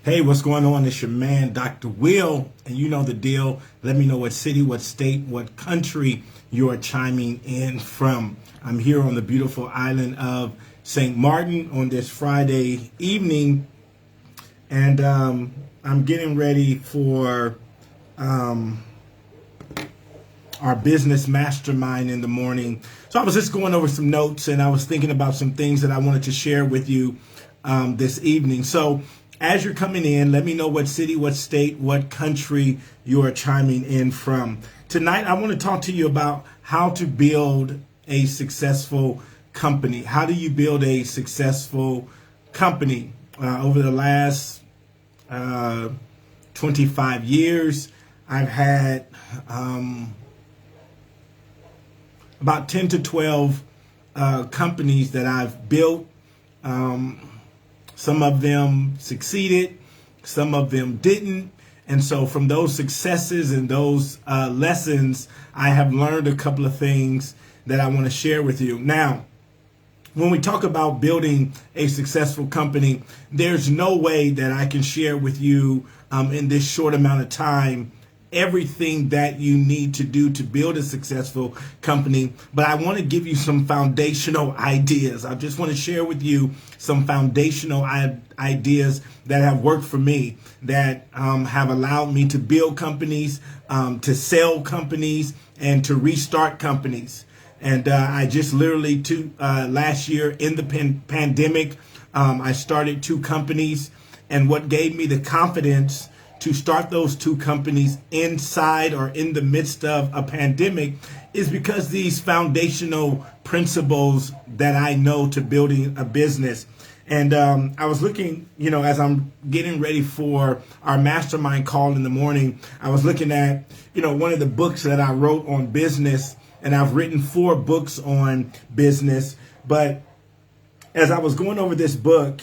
Hey, what's going on? It's your man, Dr. Will, and you know the deal. Let me know what city, what state, what country you are chiming in from. I'm here on the beautiful island of St. Martin on this Friday evening, and I'm getting ready for our business mastermind in the morning. So I was just going over some notes, and I was thinking about some things that I wanted to share with you this evening. So as you're coming in, let me know what city, what state, what country you are chiming in from. Tonight, I want to talk to you about how to build a successful company. How do you build a successful company? Over the last 25 years, I've had about 10 to 12 companies that I've built. Some of them succeeded, some of them didn't. And so from those successes and those lessons, I have learned a couple of things that I want to share with you. Now, when we talk about building a successful company, there's no way that I can share with you in this short amount of time everything that you need to do to build a successful company, but I want to give you some foundational ideas. I just want to share with you some foundational ideas that have worked for me, that have allowed me to build companies, to sell companies, and to restart companies. And I just literally last year in the pandemic, I started 2 companies, and what gave me the confidence to start those 2 companies inside or in the midst of a pandemic is because these foundational principles that I know to building a business. And I was looking, as I'm getting ready for our mastermind call in the morning, I was looking at, one of the books that I wrote on business, and I've written 4 books on business. But as I was going over this book,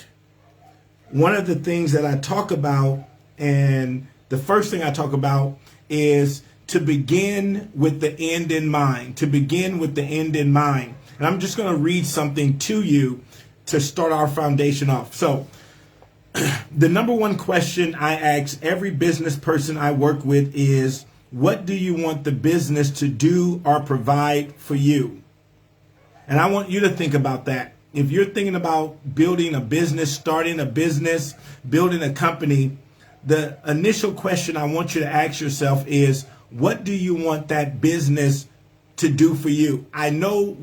one of the things that I talk about, and the first thing I talk about, is to begin with the end in mind. To begin with the end in mind. And I'm just going to read something to you to start our foundation off. So the number one question I ask every business person I work with is, what do you want the business to do or provide for you? And I want you to think about that. If you're thinking about building a business, starting a business, building a company, the initial question I want you to ask yourself is, what do you want that business to do for you? I know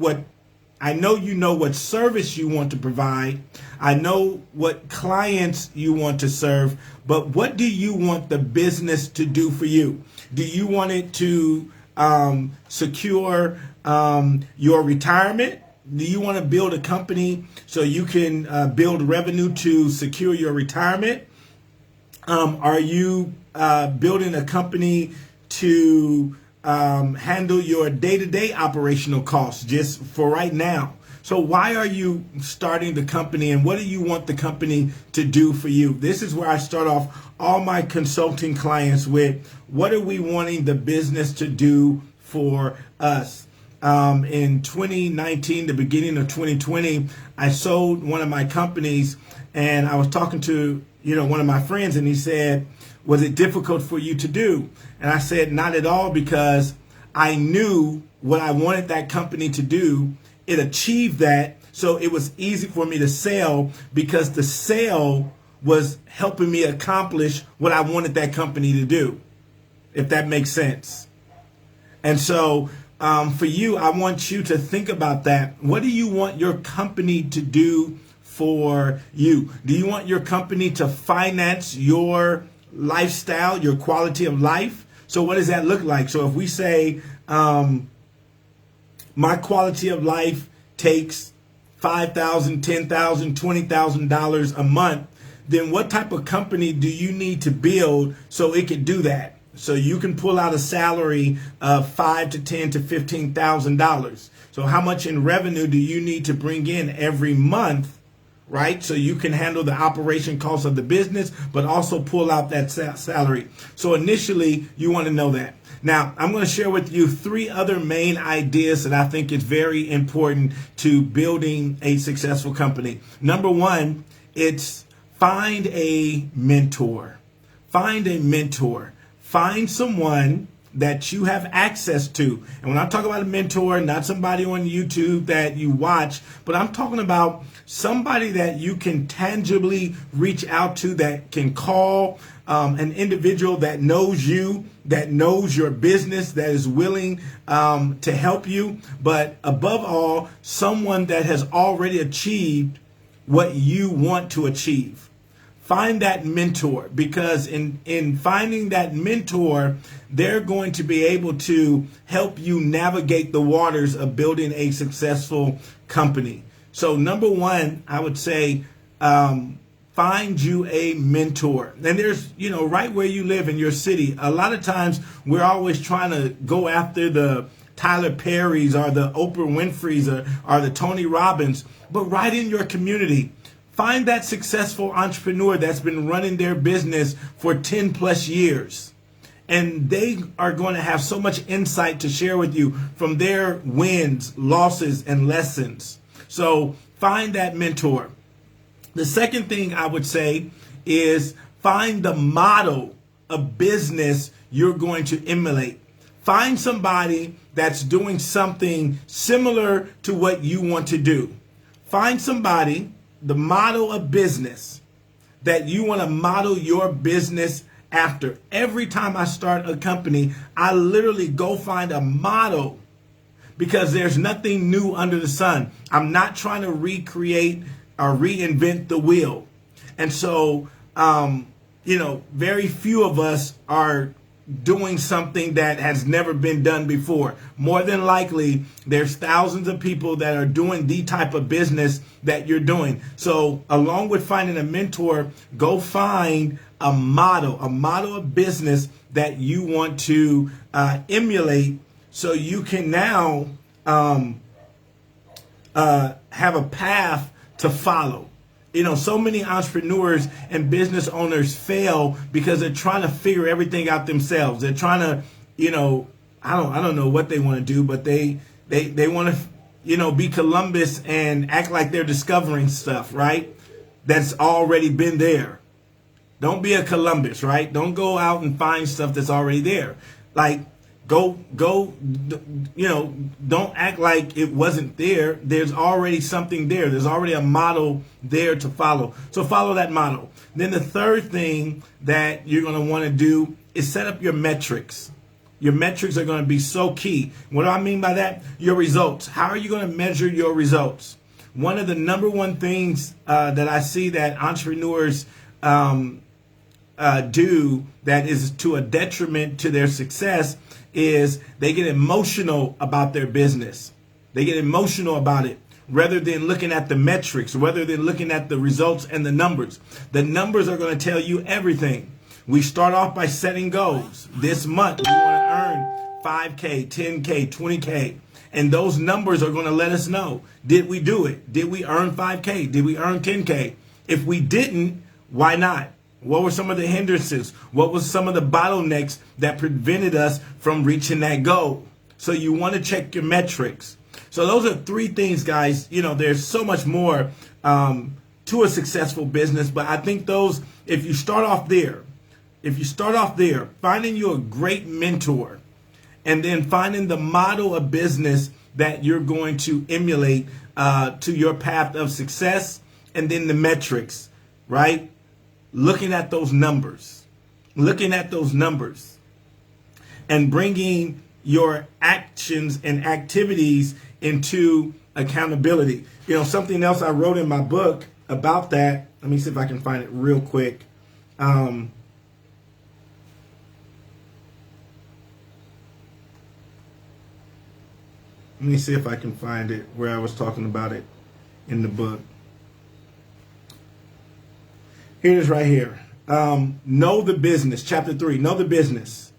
you know what service you want to provide. I know what clients you want to serve, but what do you want the business to do for you? Do you want it to secure your retirement? Do you want to build a company so you can build revenue to secure your retirement? Are you building a company to handle your day-to-day operational costs just for right now? So why are you starting the company, and what do you want the company to do for you? This is where I start off all my consulting clients with, what are we wanting the business to do for us? In 2019, the beginning of 2020, I sold one of my companies, and I was talking to one of my friends, and he said, was it difficult for you to do? And I said, not at all, because I knew what I wanted that company to do. It achieved that. So it was easy for me to sell, because the sale was helping me accomplish what I wanted that company to do, if that makes sense. And so for you, I want you to think about that. What do you want your company to do for you? Do you want your company to finance your lifestyle, your quality of life? So what does that look like? So if we say my quality of life takes $5,000, $10,000, $20,000 a month, then what type of company do you need to build so it can do that? So you can pull out a salary of $5,000 to $10,000 to $15,000. So how much in revenue do you need to bring in every month, right? So you can handle the operation costs of the business, but also pull out that salary. So initially, you want to know that. Now, I'm going to share with you 3 other main ideas that I think is very important to building a successful company. Number 1, it's find a mentor. Find a mentor. Find someone that you have access to. And when I talk about a mentor, not somebody on YouTube that you watch, but I'm talking about somebody that you can tangibly reach out to, that can call, an individual that knows you, that knows your business, that is willing to help you. But above all, someone that has already achieved what you want to achieve. Find that mentor, because in finding that mentor, they're going to be able to help you navigate the waters of building a successful company. So number one, I would say, find you a mentor. And there's, right where you live in your city, a lot of times we're always trying to go after the Tyler Perry's or the Oprah Winfrey's or the Tony Robbins, but right in your community. Find that successful entrepreneur that's been running their business for 10 plus years. And they are going to have so much insight to share with you from their wins, losses, and lessons. So find that mentor. The second thing I would say is find the model of business you're going to emulate. Find somebody that's doing something similar to what you want to do. Find somebody, the model of business that you want to model your business after. Every time I start a company, I literally go find a model, because there's nothing new under the sun. I'm not trying to recreate or reinvent the wheel. And so, very few of us are doing something that has never been done before. More than likely, there's thousands of people that are doing the type of business that you're doing. So along with finding a mentor, go find a model of business that you want to emulate, so you can now have a path to follow. So many entrepreneurs and business owners fail because they're trying to figure everything out themselves. They're trying to, I don't know what they want to do, but they want to, be Columbus and act like they're discovering stuff, right? That's already been there. Don't be a Columbus, right? Don't go out and find stuff that's already there. Like, Go, don't act like it wasn't there. There's already something there. There's already a model there to follow. So follow that model. Then the third thing that you're going to want to do is set up your metrics. Your metrics are going to be so key. What do I mean by that? Your results. How are you going to measure your results? One of the number one things that I see that entrepreneurs do that is to a detriment to their success is they get emotional about their business. They get emotional about it rather than looking at the metrics, rather than looking at the results and the numbers. The numbers are going to tell you everything. We start off by setting goals. This month, we want to earn 5K, 10K, 20K. And those numbers are going to let us know, did we do it? Did we earn 5K? Did we earn 10K? If we didn't, why not? What were some of the hindrances? What was some of the bottlenecks that prevented us from reaching that goal? So you want to check your metrics. So those are three things, guys. There's so much more to a successful business, but I think those, if you start off there, finding you a great mentor, and then finding the model of business that you're going to emulate to your path of success, and then the metrics, right? Looking at those numbers, and bringing your actions and activities into accountability. Something else I wrote in my book about that. Let me see if I can find it real quick. Let me see if I can find it where I was talking about it in the book. Here it is right here. Know the business. Chapter 3. Know the business.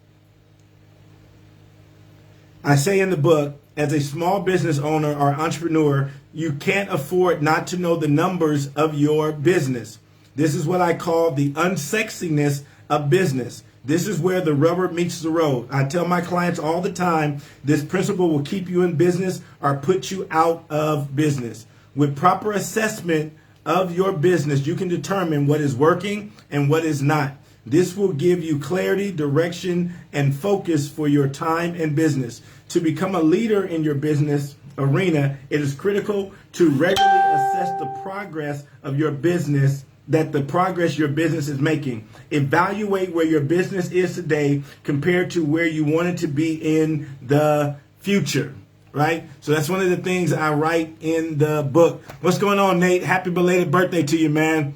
I say in the book, as a small business owner or entrepreneur, you can't afford not to know the numbers of your business. This is what I call the unsexiness of business. This is where the rubber meets the road. I tell my clients all the time, this principle will keep you in business or put you out of business. With proper assessment of your business, you can determine what is working and what is not. This will give you clarity, direction, and focus for your time and business. To become a leader in your business arena, it is critical to regularly assess the progress of your business, the progress your business is making. Evaluate where your business is today compared to where you want it to be in the future. Right? So that's one of the things I write in the book. What's going on, Nate? Happy belated birthday to you, man.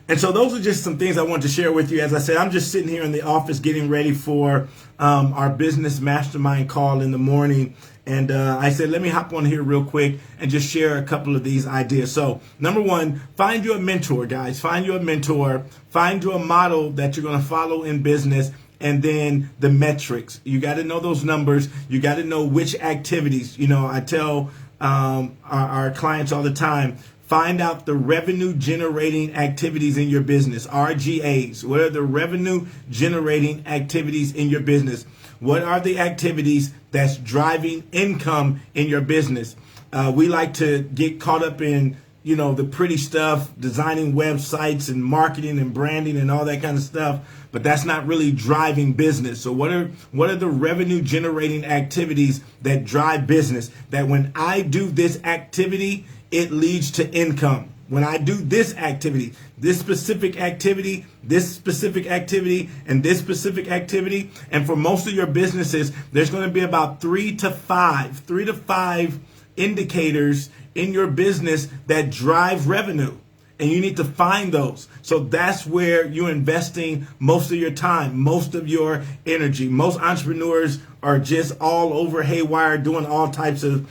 And so those are just some things I want to share with you. As I said, I'm just sitting here in the office getting ready for our business mastermind call in the morning. And I said, let me hop on here real quick and just share a couple of these ideas. So number one, find you a mentor, guys. Find you a mentor. Find you a model that you're going to follow in business. And then the metrics. You got to know those numbers. You got to know which activities. You know, I tell our clients all the time, find out the revenue generating activities in your business, RGAs. What are the revenue generating activities in your business? What are the activities that's driving income in your business? We like to get caught up in, you know, the pretty stuff, designing websites and marketing and branding and all that kind of stuff, but that's not really driving business. So what are the revenue generating activities that drive business? That when I do this activity, it leads to income. When I do this activity, this specific activity, this specific activity, and this specific activity, and for most of your businesses, there's going to be about three to five indicators in your business that drive revenue. And you need to find those. So that's where you're investing most of your time, most of your energy. Most entrepreneurs are just all over haywire doing all types of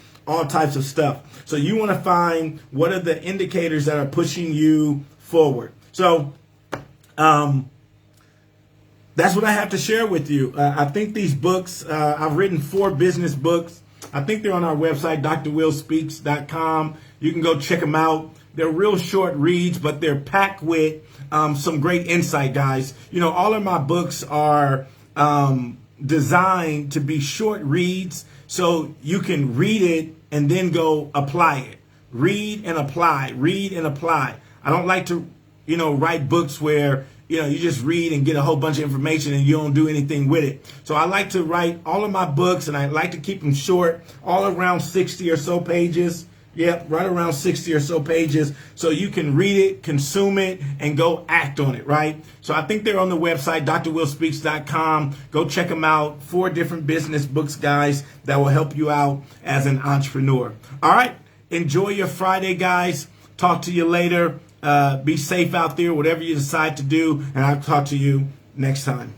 stuff. So you want to find what are the indicators that are pushing you forward. So that's what I have to share with you. I think these books, I've written 4 business books. I think they're on our website, drwillspeaks.com. You can go check them out. They're real short reads, but they're packed with some great insight, guys. You know, all of my books are designed to be short reads so you can read it and then go apply it. Read and apply. Read and apply. I don't like to, you know, write books where, you know, you just read and get a whole bunch of information and you don't do anything with it. So I like to write all of my books, and I like to keep them short, all around 60 or so pages. Yep, right around 60 or so pages, so you can read it, consume it, and go act on it, right? So I think they're on the website, drwillspeaks.com. Go check them out. 4 different business books, guys, that will help you out as an entrepreneur. All right, enjoy your Friday, guys. Talk to you later. Be safe out there, whatever you decide to do, and I'll talk to you next time.